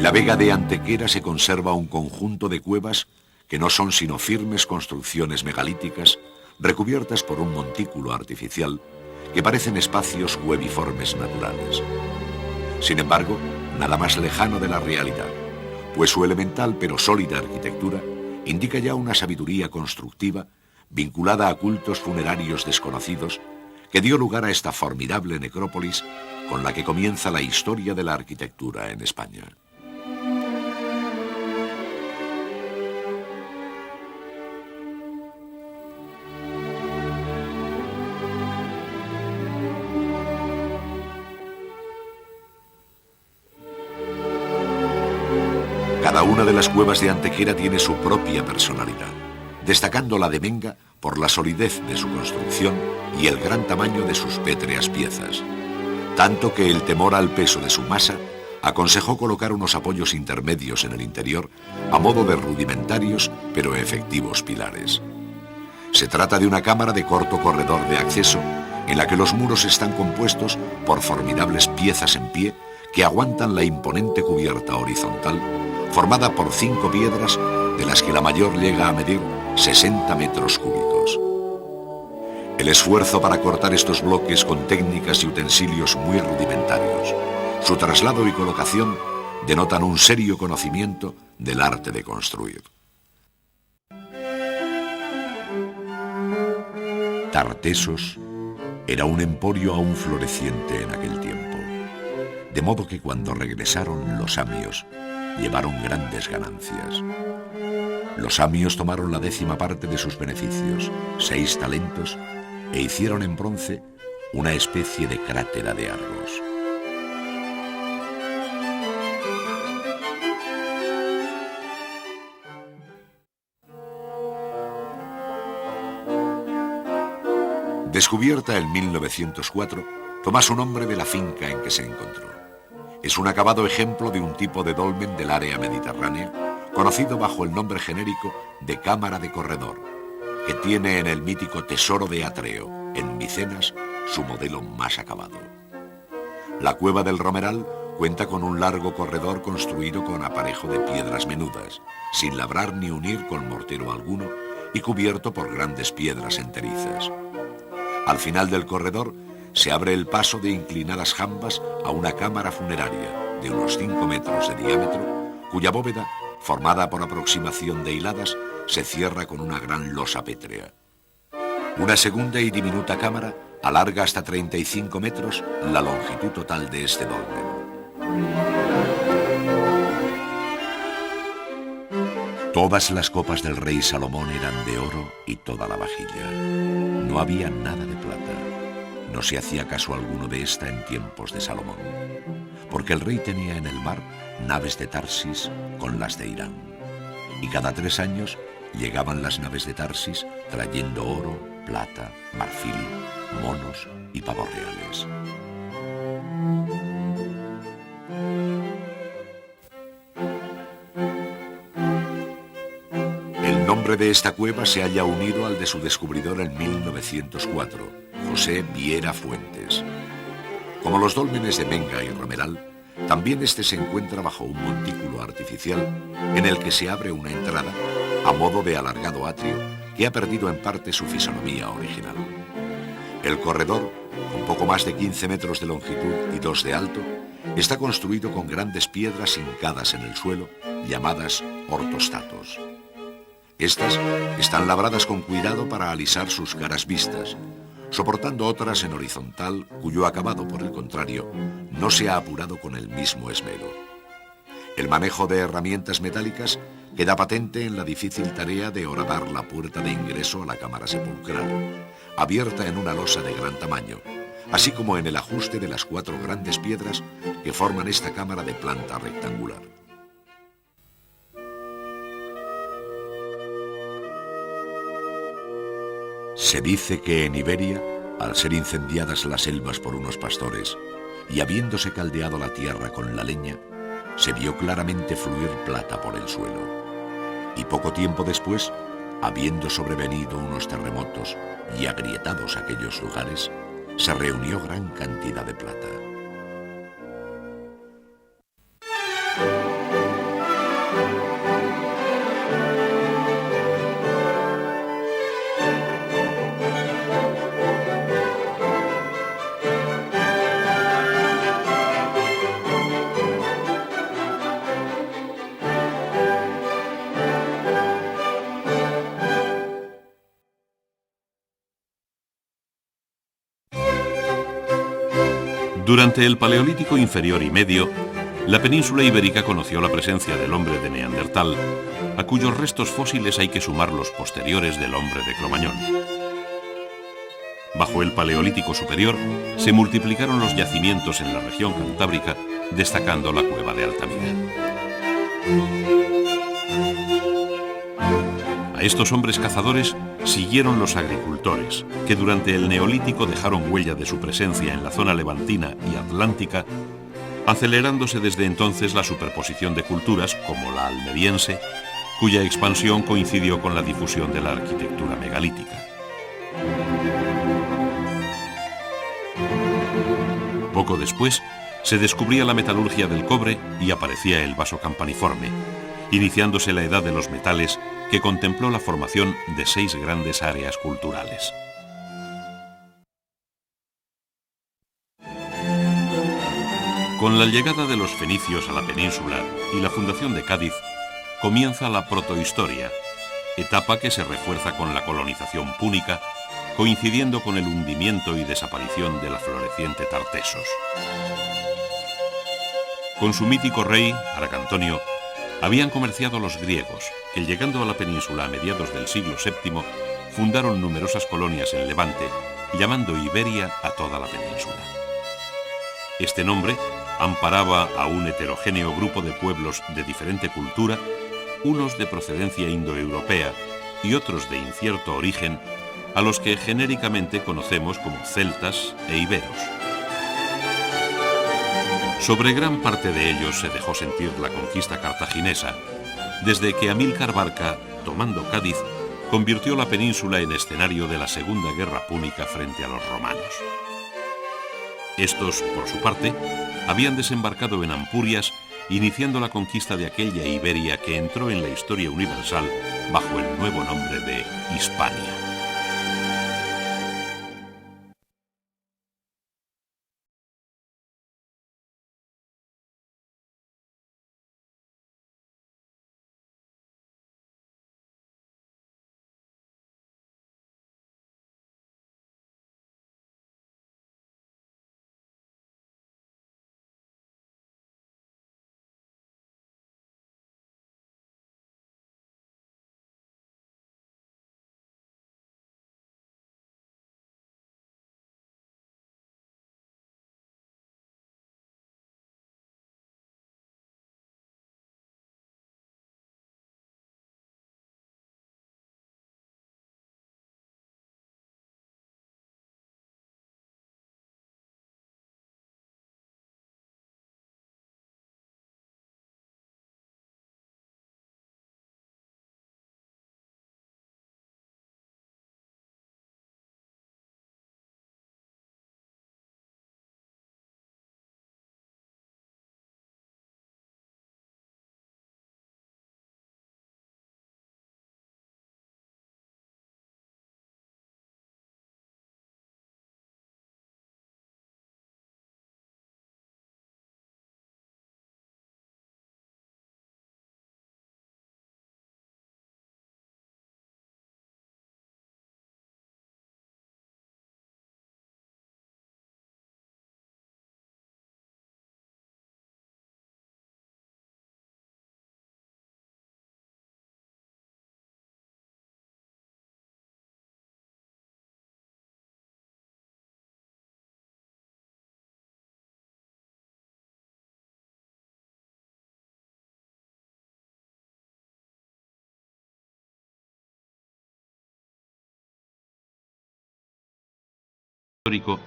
la vega de Antequera se conserva un conjunto de cuevas que no son sino firmes construcciones megalíticas recubiertas por un montículo artificial que parecen espacios cueviformes naturales. Sin embargo, nada más lejano de la realidad, pues su elemental pero sólida arquitectura indica ya una sabiduría constructiva vinculada a cultos funerarios desconocidos que dio lugar a esta formidable necrópolis con la que comienza la historia de la arquitectura en España. Cada una de las cuevas de Antequera tiene su propia personalidad, destacando la de Menga por la solidez de su construcción y el gran tamaño de sus pétreas piezas, tanto que el temor al peso de su masa aconsejó colocar unos apoyos intermedios en el interior a modo de rudimentarios pero efectivos pilares. Se trata de una cámara de corto corredor de acceso en la que los muros están compuestos por formidables piezas en pie que aguantan la imponente cubierta horizontal formada por 5 piedras, de las que la mayor llega a medir 60 metros cúbicos. El esfuerzo para cortar estos bloques con técnicas y utensilios muy rudimentarios, su traslado y colocación denotan un serio conocimiento del arte de construir. Tartesos era un emporio aún floreciente en aquel tiempo, de modo que cuando regresaron los samios, llevaron grandes ganancias. Los samios tomaron la 10ª parte de sus beneficios, 6 talentos, e hicieron en bronce una especie de crátera de Argos. Descubierta en 1904, toma su nombre de la finca en que se encontró. Es un acabado ejemplo de un tipo de dolmen del área mediterránea, conocido bajo el nombre genérico de cámara de corredor, que tiene en el mítico Tesoro de Atreo, en Micenas, su modelo más acabado. La cueva del Romeral cuenta con un largo corredor construido con aparejo de piedras menudas, sin labrar ni unir con mortero alguno y cubierto por grandes piedras enterizas. Al final del corredor se abre el paso de inclinadas jambas a una cámara funeraria de unos 5 metros de diámetro, cuya bóveda, formada por aproximación de hiladas, se cierra con una gran losa pétrea. Una segunda y diminuta cámara alarga hasta 35 metros la longitud total de este dolmen. Todas las copas del rey Salomón eran de oro y toda la vajilla. No había nada de plata. No se hacía caso alguno de esta en tiempos de Salomón, porque el rey tenía en el mar naves de Tarsis con las de Irán, y cada 3 años llegaban las naves de Tarsis trayendo oro, plata, marfil, monos y pavos reales. El nombre de esta cueva se halla unido al de su descubridor en 1904, José Viera Fuentes. Como los dólmenes de Menga y Romeral, también este se encuentra bajo un montículo artificial en el que se abre una entrada a modo de alargado atrio que ha perdido en parte su fisonomía original. El corredor, con poco más de 15 metros de longitud y 2 de alto, está construido con grandes piedras hincadas en el suelo, llamadas ortostatos. Estas están labradas con cuidado para alisar sus caras vistas, soportando otras en horizontal, cuyo acabado, por el contrario, no se ha apurado con el mismo esmero. El manejo de herramientas metálicas queda patente en la difícil tarea de horadar la puerta de ingreso a la cámara sepulcral, abierta en una losa de gran tamaño, así como en el ajuste de las 4 grandes piedras que forman esta cámara de planta rectangular. Se dice que en Iberia, al ser incendiadas las selvas por unos pastores y habiéndose caldeado la tierra con la leña, se vio claramente fluir plata por el suelo. Y poco tiempo después, habiendo sobrevenido unos terremotos y agrietados aquellos lugares, se reunió gran cantidad de plata. Durante el Paleolítico inferior y medio, la península ibérica conoció la presencia del hombre de Neandertal, a cuyos restos fósiles hay que sumar los posteriores del hombre de Cromañón. Bajo el Paleolítico superior, se multiplicaron los yacimientos en la región cantábrica, destacando la cueva de Altamira. A estos hombres cazadores siguieron los agricultores, que durante el Neolítico dejaron huella de su presencia en la zona levantina y atlántica, acelerándose desde entonces la superposición de culturas como la almeriense, cuya expansión coincidió con la difusión de la arquitectura megalítica. Poco después, se descubría la metalurgia del cobre y aparecía el vaso campaniforme, iniciándose la edad de los metales que contempló la formación de 6 grandes áreas culturales. Con la llegada de los fenicios a la península y la fundación de Cádiz, comienza la protohistoria, etapa que se refuerza con la colonización púnica, coincidiendo con el hundimiento y desaparición de la floreciente Tartesos. Con su mítico rey, Argantonio, habían comerciado los griegos, que llegando a la península a mediados del siglo VII, fundaron numerosas colonias en Levante, llamando Iberia a toda la península. Este nombre amparaba a un heterogéneo grupo de pueblos de diferente cultura, unos de procedencia indoeuropea y otros de incierto origen, a los que genéricamente conocemos como celtas e iberos. Sobre gran parte de ellos se dejó sentir la conquista cartaginesa, desde que Amílcar Barca, tomando Cádiz, convirtió la península en escenario de la Segunda Guerra Púnica frente a los romanos. Estos, por su parte, habían desembarcado en Ampurias, iniciando la conquista de aquella Iberia que entró en la historia universal bajo el nuevo nombre de Hispania.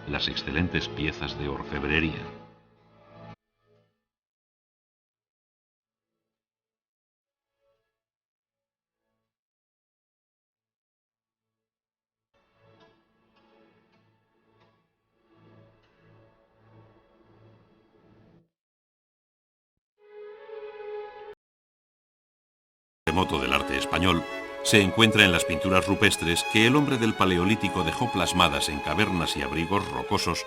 Las excelentes piezas de orfebrería. El remoto del arte español se encuentra en las pinturas rupestres que el hombre del Paleolítico dejó plasmadas en cavernas y abrigos rocosos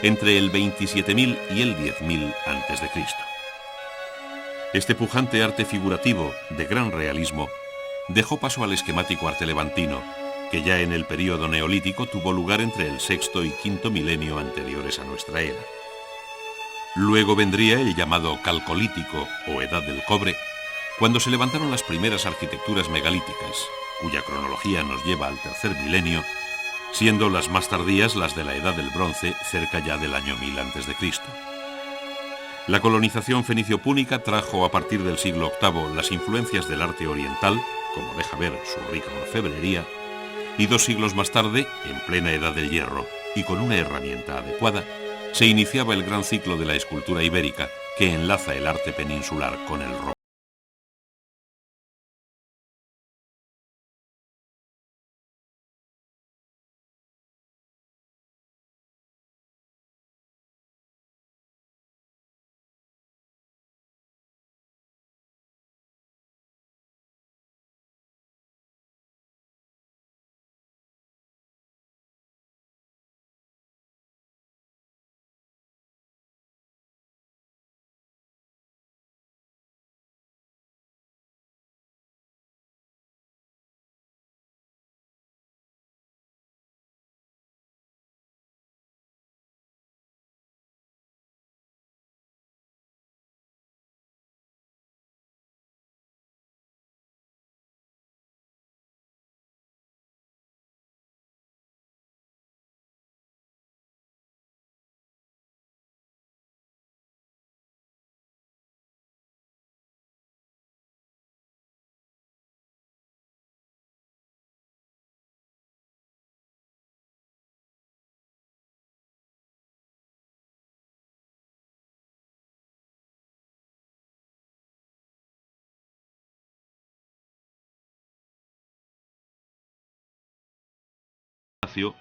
entre el 27.000 y el 10.000 a.C. Este pujante arte figurativo, de gran realismo, dejó paso al esquemático arte levantino, que ya en el período neolítico tuvo lugar entre el sexto y quinto milenio anteriores a nuestra era. Luego vendría el llamado Calcolítico o Edad del Cobre, cuando se levantaron las primeras arquitecturas megalíticas, cuya cronología nos lleva al tercer milenio, siendo las más tardías las de la Edad del Bronce, cerca ya del año 1000 a.C. La colonización fenicio-púnica trajo a partir del siglo VIII las influencias del arte oriental, como deja ver su rica orfebrería, y 2 siglos más tarde, en plena Edad del Hierro y con una herramienta adecuada, se iniciaba el gran ciclo de la escultura ibérica que enlaza el arte peninsular con el romano.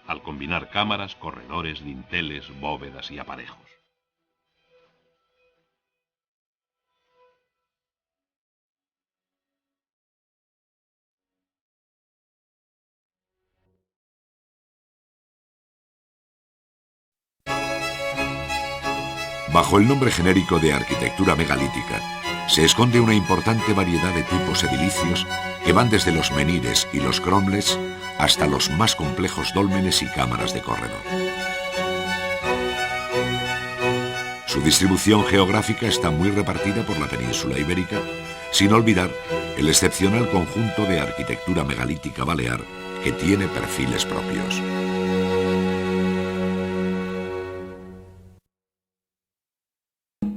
Al combinar cámaras, corredores, dinteles, bóvedas y aparejos. Bajo el nombre genérico de arquitectura megalítica, se esconde una importante variedad de tipos edilicios que van desde los menhires y los cromlechs hasta los más complejos dólmenes y cámaras de corredor. Su distribución geográfica está muy repartida por la península ibérica, sin olvidar el excepcional conjunto de arquitectura megalítica balear que tiene perfiles propios.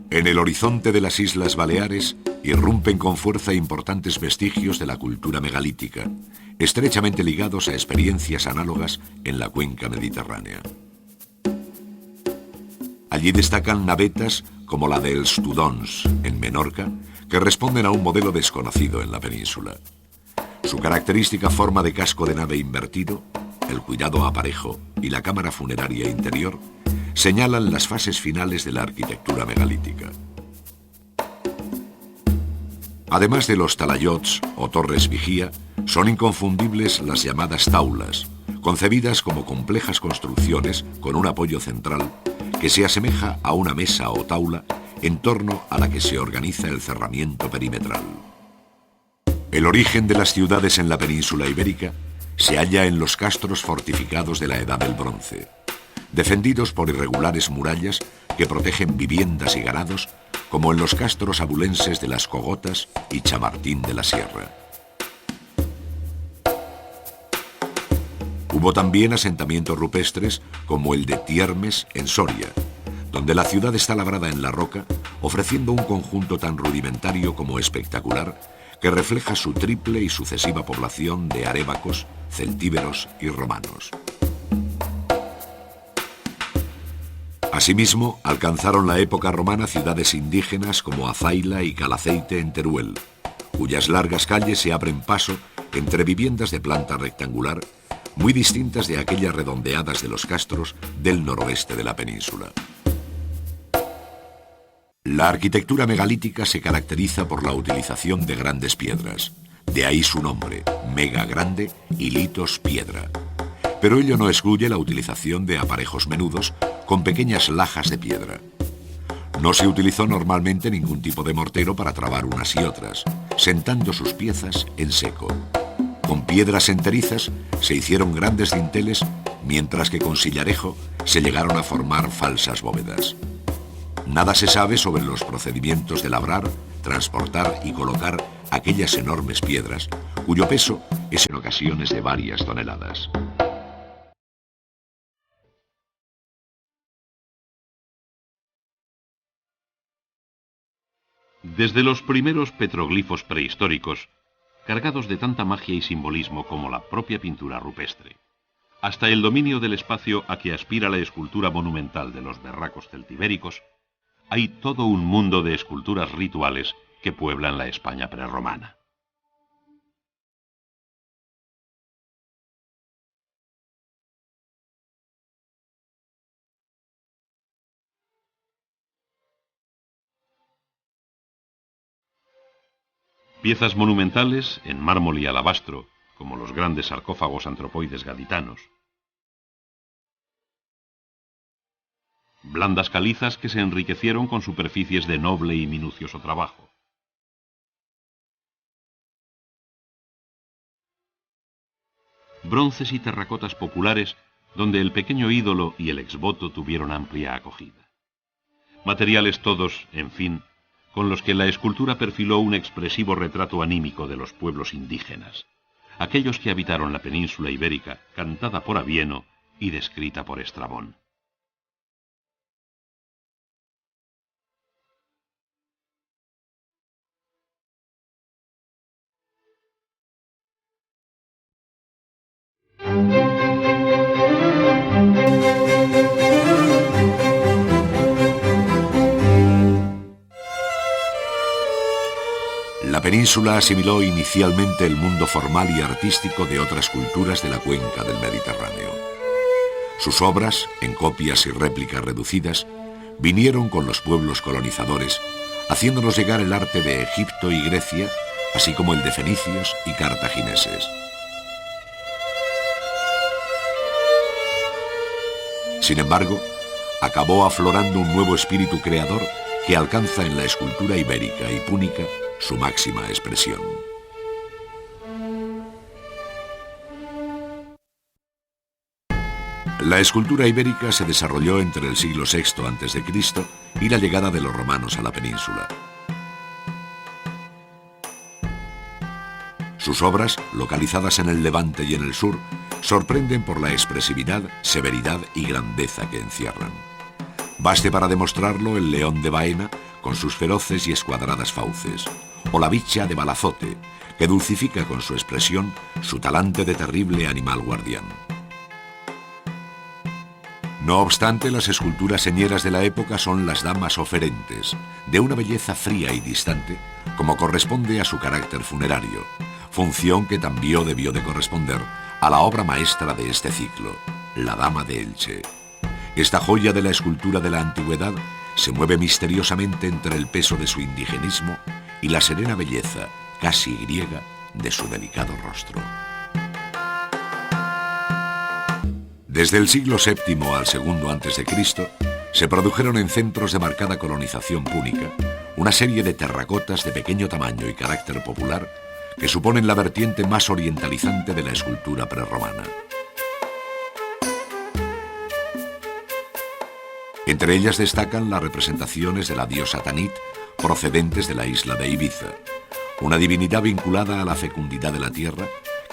En el horizonte de las Islas Baleares irrumpen con fuerza importantes vestigios de la cultura megalítica, estrechamente ligados a experiencias análogas en la cuenca mediterránea. Allí destacan navetas como la de Els Tudons, en Menorca, que responden a un modelo desconocido en la península. Su característica forma de casco de nave invertido, el cuidado aparejo y la cámara funeraria interior señalan las fases finales de la arquitectura megalítica. Además de los talayots o torres vigía, son inconfundibles las llamadas taulas, concebidas como complejas construcciones con un apoyo central que se asemeja a una mesa o taula en torno a la que se organiza el cerramiento perimetral. El origen de las ciudades en la península ibérica se halla en los castros fortificados de la Edad del Bronce, defendidos por irregulares murallas que protegen viviendas y ganados, como en los castros abulenses de Las Cogotas y Chamartín de la Sierra. Hubo también asentamientos rupestres como el de Tiermes en Soria, donde la ciudad está labrada en la roca, ofreciendo un conjunto tan rudimentario como espectacular que refleja su triple y sucesiva población de arébacos, celtíberos y romanos. Asimismo, alcanzaron la época romana ciudades indígenas como Azaila y Calaceite en Teruel, cuyas largas calles se abren paso entre viviendas de planta rectangular, muy distintas de aquellas redondeadas de los castros del noroeste de la península. La arquitectura megalítica se caracteriza por la utilización de grandes piedras, de ahí su nombre, mega grande y litos piedra. Pero ello no excluye la utilización de aparejos menudos con pequeñas lajas de piedra. No se utilizó normalmente ningún tipo de mortero para trabar unas y otras, sentando sus piezas en seco. Con piedras enterizas se hicieron grandes dinteles, mientras que con sillarejo se llegaron a formar falsas bóvedas. Nada se sabe sobre los procedimientos de labrar, transportar y colocar aquellas enormes piedras, cuyo peso es en ocasiones de varias toneladas. Desde los primeros petroglifos prehistóricos, cargados de tanta magia y simbolismo como la propia pintura rupestre, hasta el dominio del espacio a que aspira la escultura monumental de los berracos celtibéricos, hay todo un mundo de esculturas rituales que pueblan la España prerromana. Piezas monumentales en mármol y alabastro, como los grandes sarcófagos antropoides gaditanos. Blandas calizas que se enriquecieron con superficies de noble y minucioso trabajo. Bronces y terracotas populares donde el pequeño ídolo y el exvoto tuvieron amplia acogida. Materiales todos, en fin, con los que la escultura perfiló un expresivo retrato anímico de los pueblos indígenas, aquellos que habitaron la península ibérica, cantada por Avieno y descrita por Estrabón. La península asimiló inicialmente el mundo formal y artístico de otras culturas de la cuenca del Mediterráneo. Sus obras, en copias y réplicas reducidas, vinieron con los pueblos colonizadores, haciéndonos llegar el arte de Egipto y Grecia, así como el de fenicios y cartagineses. Sin embargo, acabó aflorando un nuevo espíritu creador que alcanza en la escultura ibérica y púnica su máxima expresión. La escultura ibérica se desarrolló entre el siglo VI a.C. y la llegada de los romanos a la península. Sus obras, localizadas en el Levante y en el sur, sorprenden por la expresividad, severidad y grandeza que encierran. Baste para demostrarlo el león de Baena, con sus feroces y escuadradas fauces, o la bicha de Balazote, que dulcifica con su expresión su talante de terrible animal guardián. No obstante, las esculturas señeras de la época son las damas oferentes, de una belleza fría y distante, como corresponde a su carácter funerario, función que también debió de corresponder a la obra maestra de este ciclo, la Dama de Elche. Esta joya de la escultura de la antigüedad se mueve misteriosamente entre el peso de su indigenismo y la serena belleza, casi griega, de su delicado rostro. Desde el siglo VII al II a.C., se produjeron en centros de marcada colonización púnica una serie de terracotas de pequeño tamaño y carácter popular que suponen la vertiente más orientalizante de la escultura prerromana. Entre ellas destacan las representaciones de la diosa Tanit, procedentes de la isla de Ibiza, una divinidad vinculada a la fecundidad de la tierra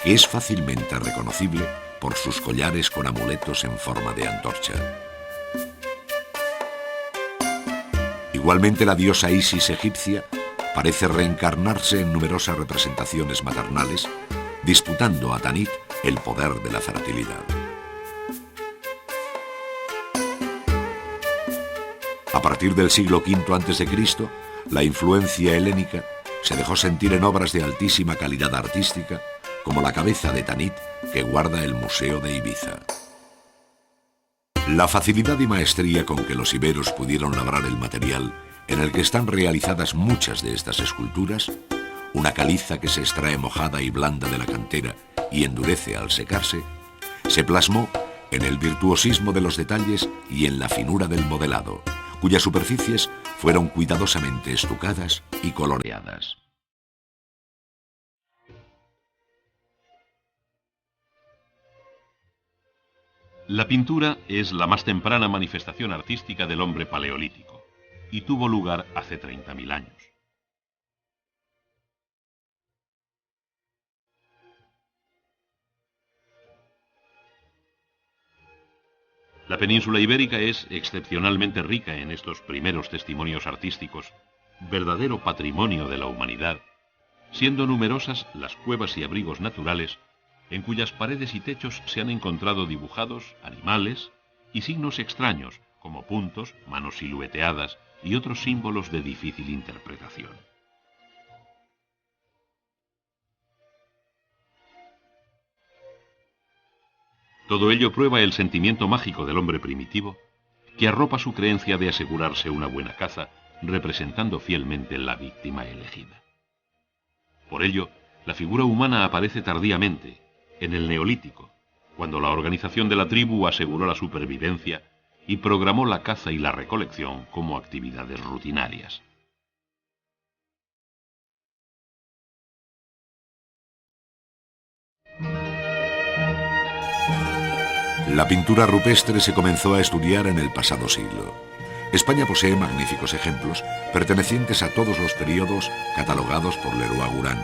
que es fácilmente reconocible por sus collares con amuletos en forma de antorcha. Igualmente la diosa Isis egipcia parece reencarnarse en numerosas representaciones maternales, disputando a Tanit el poder de la fertilidad. A partir del siglo V a.C., la influencia helénica se dejó sentir en obras de altísima calidad artística, como la cabeza de Tanit que guarda el Museo de Ibiza. La facilidad y maestría con que los iberos pudieron labrar el material en el que están realizadas muchas de estas esculturas, una caliza que se extrae mojada y blanda de la cantera y endurece al secarse, se plasmó en el virtuosismo de los detalles y en la finura del modelado, cuyas superficies fueron cuidadosamente estucadas y coloreadas. La pintura es la más temprana manifestación artística del hombre paleolítico, y tuvo lugar hace 30.000 años. La península ibérica es excepcionalmente rica en estos primeros testimonios artísticos, verdadero patrimonio de la humanidad, siendo numerosas las cuevas y abrigos naturales en cuyas paredes y techos se han encontrado dibujados animales y signos extraños, como puntos, manos silueteadas y otros símbolos de difícil interpretación. Todo ello prueba el sentimiento mágico del hombre primitivo, que arropa su creencia de asegurarse una buena caza, representando fielmente la víctima elegida. Por ello, la figura humana aparece tardíamente, en el Neolítico, cuando la organización de la tribu aseguró la supervivencia y programó la caza y la recolección como actividades rutinarias. La pintura rupestre se comenzó a estudiar en el pasado siglo. España posee magníficos ejemplos pertenecientes a todos los periodos catalogados por Leroi-Gourhan,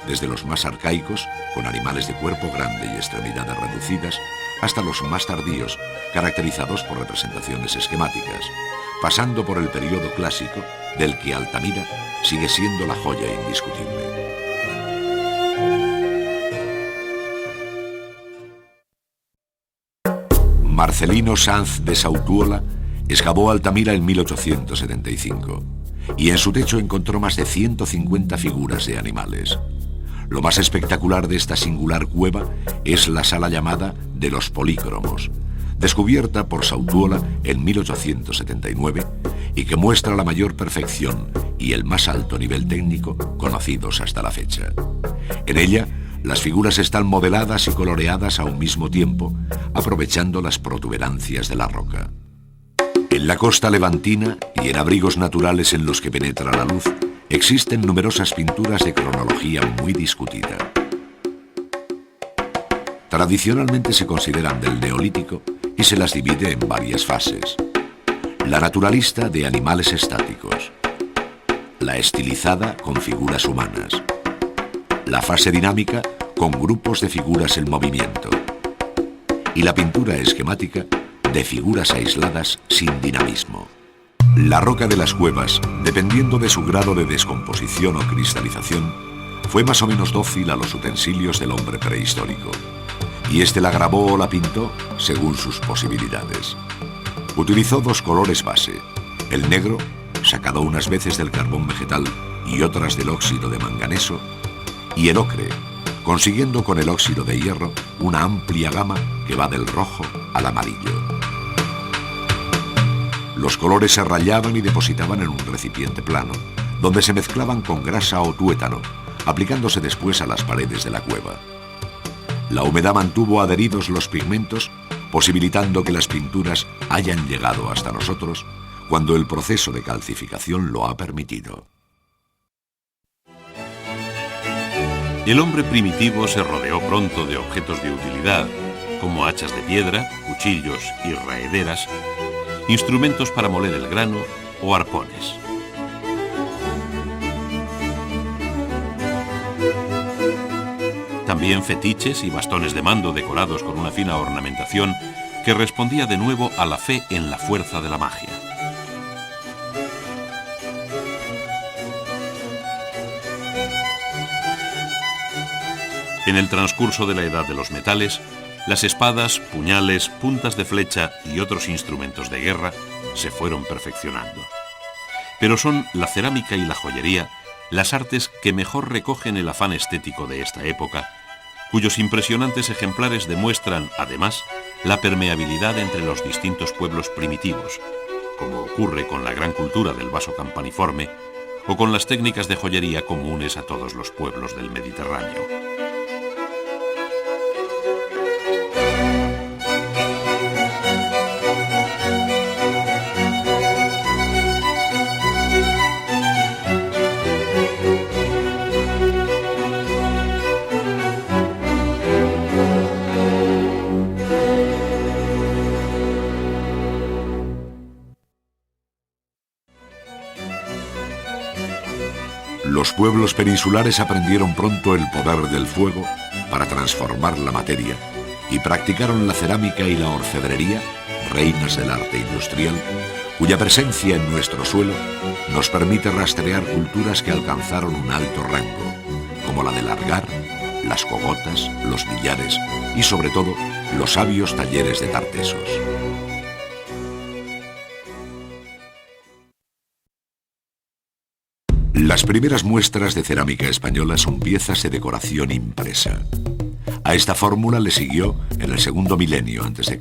desde los más arcaicos, con animales de cuerpo grande y extremidades reducidas, hasta los más tardíos, caracterizados por representaciones esquemáticas, pasando por el periodo clásico, del que Altamira sigue siendo la joya indiscutible. Marcelino Sanz de Sautuola excavó Altamira en 1875 y en su techo encontró más de 150 figuras de animales. Lo más espectacular de esta singular cueva es la sala llamada de los polícromos, descubierta por Sautuola en 1879 y que muestra la mayor perfección y el más alto nivel técnico conocidos hasta la fecha. En ella, las figuras están modeladas y coloreadas a un mismo tiempo, aprovechando las protuberancias de la roca. En la costa levantina y en abrigos naturales en los que penetra la luz, existen numerosas pinturas de cronología muy discutida. Tradicionalmente se consideran del Neolítico y se las divide en varias fases. La naturalista de animales estáticos, la estilizada con figuras humanas, la fase dinámica con grupos de figuras en movimiento y la pintura esquemática de figuras aisladas sin dinamismo. La roca de las cuevas, dependiendo de su grado de descomposición o cristalización, fue más o menos dócil a los utensilios del hombre prehistórico, y este la grabó o la pintó según sus posibilidades. Utilizó dos colores base, el negro, sacado unas veces del carbón vegetal y otras del óxido de manganeso, y el ocre, consiguiendo con el óxido de hierro una amplia gama que va del rojo al amarillo. Los colores se rayaban y depositaban en un recipiente plano, donde se mezclaban con grasa o tuétano, aplicándose después a las paredes de la cueva. La humedad mantuvo adheridos los pigmentos, posibilitando que las pinturas hayan llegado hasta nosotros cuando el proceso de calcificación lo ha permitido. El hombre primitivo se rodeó pronto de objetos de utilidad, como hachas de piedra, cuchillos y raederas, instrumentos para moler el grano o arpones. También fetiches y bastones de mando decorados con una fina ornamentación que respondía de nuevo a la fe en la fuerza de la magia. En el transcurso de la Edad de los Metales, las espadas, puñales, puntas de flecha y otros instrumentos de guerra se fueron perfeccionando. Pero son la cerámica y la joyería las artes que mejor recogen el afán estético de esta época, cuyos impresionantes ejemplares demuestran, además, la permeabilidad entre los distintos pueblos primitivos, como ocurre con la gran cultura del vaso campaniforme o con las técnicas de joyería comunes a todos los pueblos del Mediterráneo. Los pueblos peninsulares aprendieron pronto el poder del fuego para transformar la materia y practicaron la cerámica y la orfebrería, reinas del arte industrial, cuya presencia en nuestro suelo nos permite rastrear culturas que alcanzaron un alto rango, como la del Argar, las cogotas, los billares y sobre todo los sabios talleres de Tartesos. Las primeras muestras de cerámica española son piezas de decoración impresa. A esta fórmula le siguió, en el segundo milenio a.C.,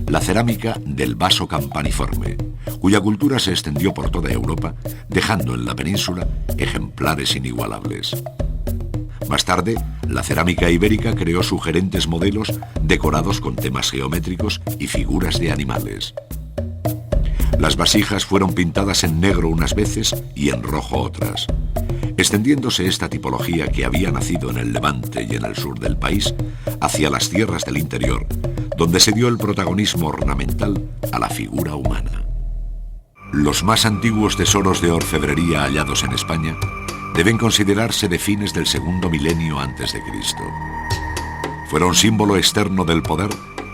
la cerámica del vaso campaniforme, cuya cultura se extendió por toda Europa, dejando en la península ejemplares inigualables. Más tarde, la cerámica ibérica creó sugerentes modelos decorados con temas geométricos y figuras de animales. Las vasijas fueron pintadas en negro unas veces y en rojo otras, extendiéndose esta tipología que había nacido en el Levante y en el sur del país hacia las tierras del interior, donde se dio el protagonismo ornamental a la figura humana. Los más antiguos tesoros de orfebrería hallados en España deben considerarse de fines del segundo milenio a.C. Fueron símbolo externo del poder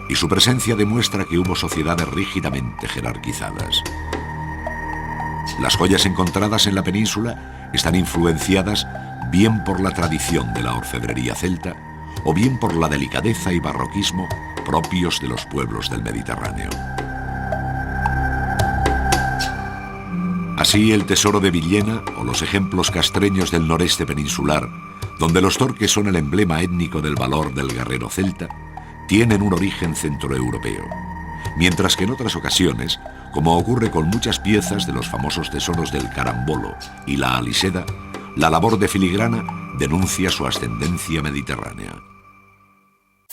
y su presencia demuestra que hubo sociedades rígidamente jerarquizadas. Las joyas encontradas en la península están influenciadas bien por la tradición de la orfebrería celta o bien por la delicadeza y barroquismo propios de los pueblos del Mediterráneo. Así, el tesoro de Villena o los ejemplos castreños del noreste peninsular, donde los torques son el emblema étnico del valor del guerrero celta, tienen un origen centroeuropeo, mientras que en otras ocasiones, como ocurre con muchas piezas de los famosos tesoros del Carambolo y la Aliseda, la labor de filigrana denuncia su ascendencia mediterránea.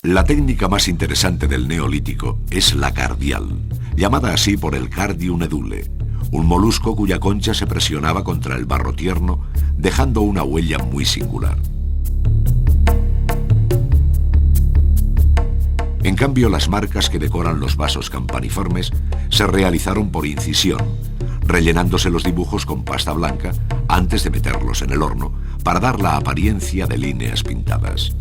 La técnica más interesante del Neolítico es la cardial, llamada así por el Cardium edule, un molusco cuya concha se presionaba contra el barro tierno, dejando una huella muy singular. En cambio, las marcas que decoran los vasos campaniformes se realizaron por incisión, rellenándose los dibujos con pasta blanca antes de meterlos en el horno para dar la apariencia de líneas pintadas.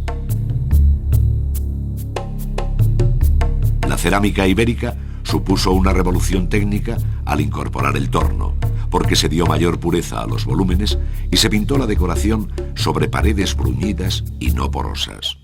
La cerámica ibérica supuso una revolución técnica al incorporar el torno, porque se dio mayor pureza a los volúmenes y se pintó la decoración sobre paredes bruñidas y no porosas.